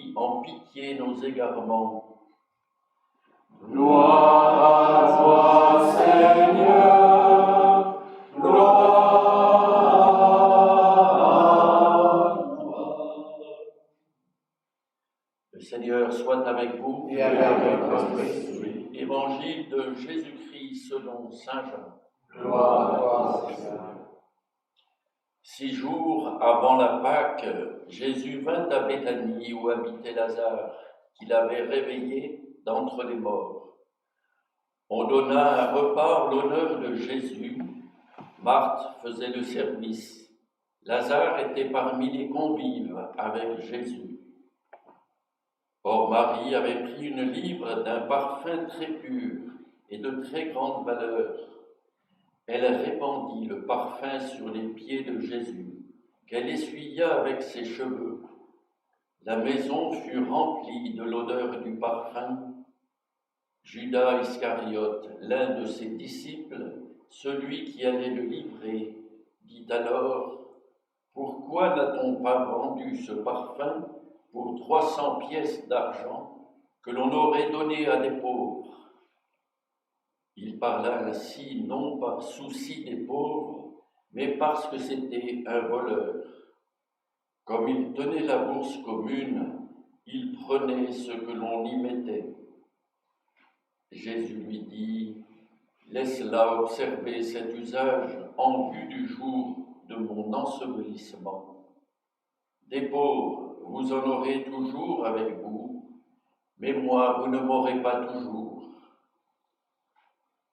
prie en pitié nos égarements. Gloire à toi, Seigneur, gloire à toi. Le Seigneur soit avec vous. Et avec votre esprit. Évangile de Jésus-Christ selon saint Jean. Gloire à toi, Seigneur. 6 jours avant la Pâque, Jésus vint à Béthanie où habitait Lazare, qu'il avait réveillé d'entre les morts. On donna un repas en l'honneur de Jésus. Marthe faisait le service. Lazare était parmi les convives avec Jésus. Or Marie avait pris une livre d'un parfum très pur et de très grande valeur. Elle répandit le parfum sur les pieds de Jésus, qu'elle essuya avec ses cheveux. La maison fut remplie de l'odeur du parfum. Judas Iscariote, l'un de ses disciples, celui qui allait le livrer, dit alors : « Pourquoi n'a-t-on pas vendu ce parfum pour 300 pièces d'argent que l'on aurait donné à des pauvres ?» Il parla ainsi non par souci des pauvres, mais parce que c'était un voleur. Comme il tenait la bourse commune, il prenait ce que l'on y mettait. Jésus lui dit : « Laisse-la observer cet usage en vue du jour de mon ensevelissement. Des pauvres, vous en aurez toujours avec vous, mais moi, vous ne m'aurez pas toujours. »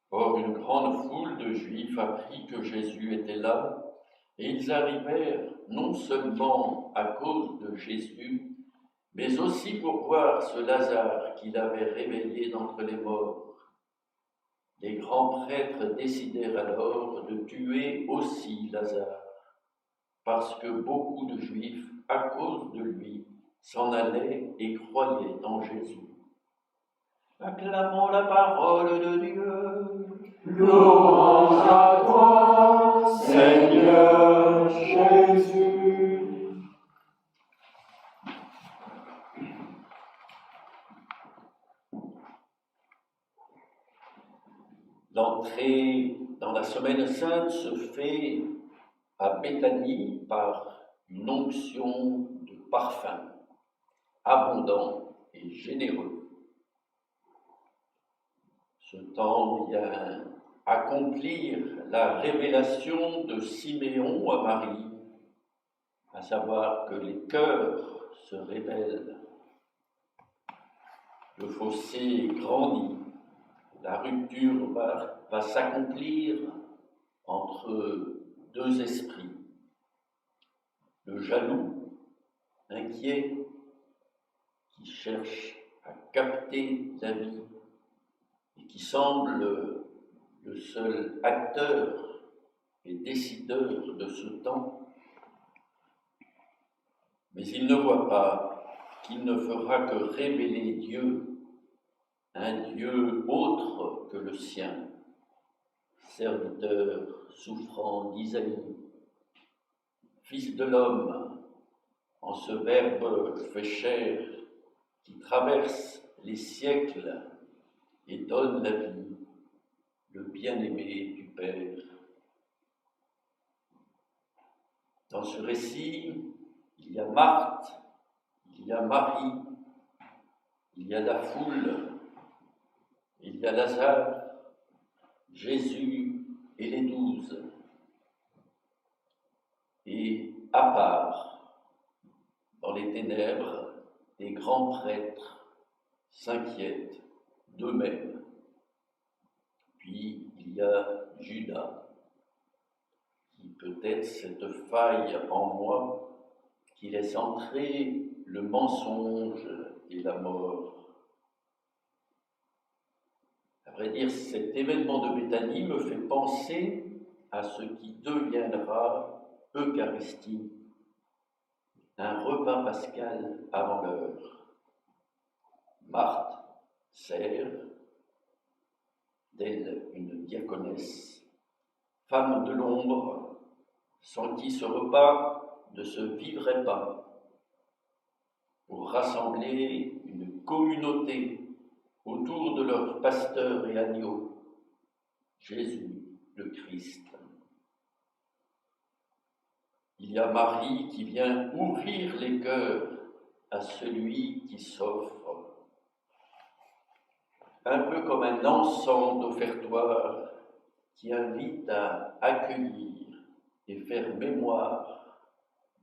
Or, une grande foule de Juifs apprit que Jésus était là, et ils arrivèrent non seulement à cause de Jésus, mais aussi pour voir ce Lazare qu'il avait réveillé d'entre les morts. Les grands prêtres décidèrent alors de tuer aussi Lazare, parce que beaucoup de Juifs, à cause de lui, s'en allaient et croyaient en Jésus. Acclamons la parole de Dieu. Louange à toi, Seigneur Jésus. L'entrée dans la Semaine Sainte se fait à Béthanie par une onction de parfum abondant et généreux. Ce temps vient accomplir la révélation de Siméon à Marie, à savoir que les cœurs se révèlent. Le fossé grandit, la rupture va s'accomplir entre deux esprits. Le jaloux, inquiet, qui cherche à capter la vie et qui semble le seul acteur et décideur de ce temps, mais il ne voit pas qu'il ne fera que révéler Dieu, un Dieu autre que le sien, serviteur souffrant d'Isaïe, fils de l'homme, en ce Verbe fait chair qui traverse les siècles et donne la vie, le bien-aimé du Père. Dans ce récit, il y a Marthe, il y a Marie, il y a la foule, il y a Lazare, Jésus et les 12. Et à part, dans les ténèbres, les grands prêtres s'inquiètent d'eux-mêmes. Puis il y a Judas, qui peut être cette faille en moi qui laisse entrer le mensonge et la mort. À vrai dire, cet événement de Béthanie me fait penser à ce qui deviendra Eucharistie, un repas pascal avant l'heure. Marthe sert, telle une diaconesse, femme de l'ombre, sans qui ce repas ne se vivrait pas. pour rassembler une communauté autour de leur pasteur et agneau, Jésus le Christ. Il y a Marie qui vient ouvrir les cœurs à celui qui s'offre, un peu comme un encens d'offertoire qui invite à accueillir et faire mémoire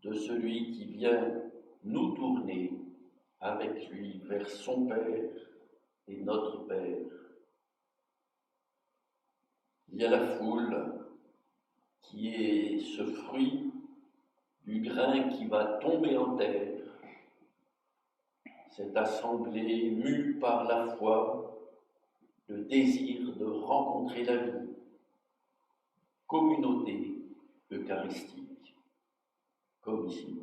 de celui qui vient nous tourner avec lui vers son Père et notre Père. Il y a la foule qui est ce fruit du grain qui va tomber en terre, cette assemblée mue par la foi, le désir de rencontrer la vie, communauté eucharistique, comme ici.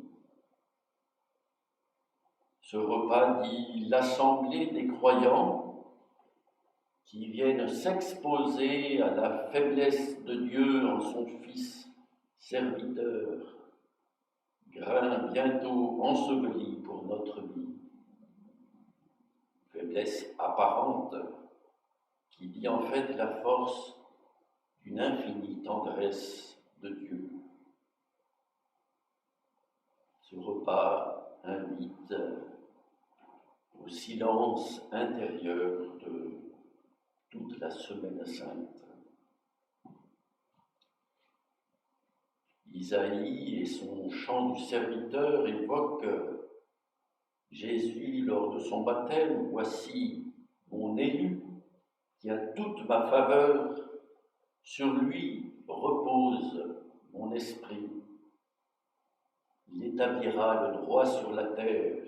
Ce repas dit l'assemblée des croyants qui viennent s'exposer à la faiblesse de Dieu en son Fils serviteur, grain bientôt enseveli pour notre vie. Faiblesse apparente qui dit en fait la force d'une infinie tendresse de Dieu. Ce repas invite au silence intérieur de toute la Semaine Sainte. Isaïe et son chant du serviteur évoquent Jésus lors de son baptême. Voici mon élu qui a toute ma faveur, sur lui repose mon esprit. Il établira le droit sur la terre,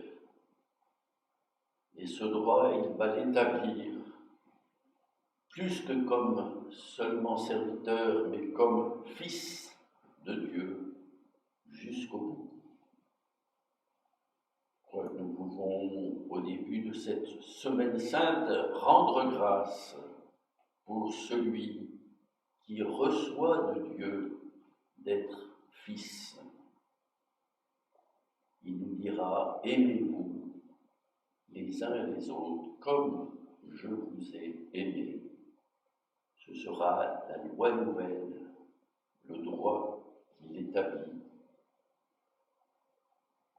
et ce droit il va l'établir, plus que comme seulement serviteur, mais comme fils de Dieu jusqu'au bout. Nous pouvons, au début de cette Semaine Sainte, rendre grâce pour celui qui reçoit de Dieu d'être fils. Il nous dira « Aimez-vous les uns les autres comme je vous ai aimés ». Ce sera la loi nouvelle, le droit qu'il établit.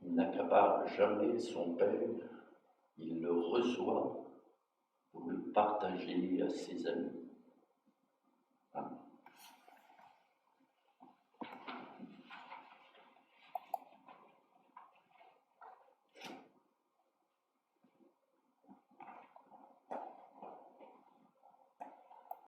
Il n'accapare jamais son Père, il le reçoit pour le partager à ses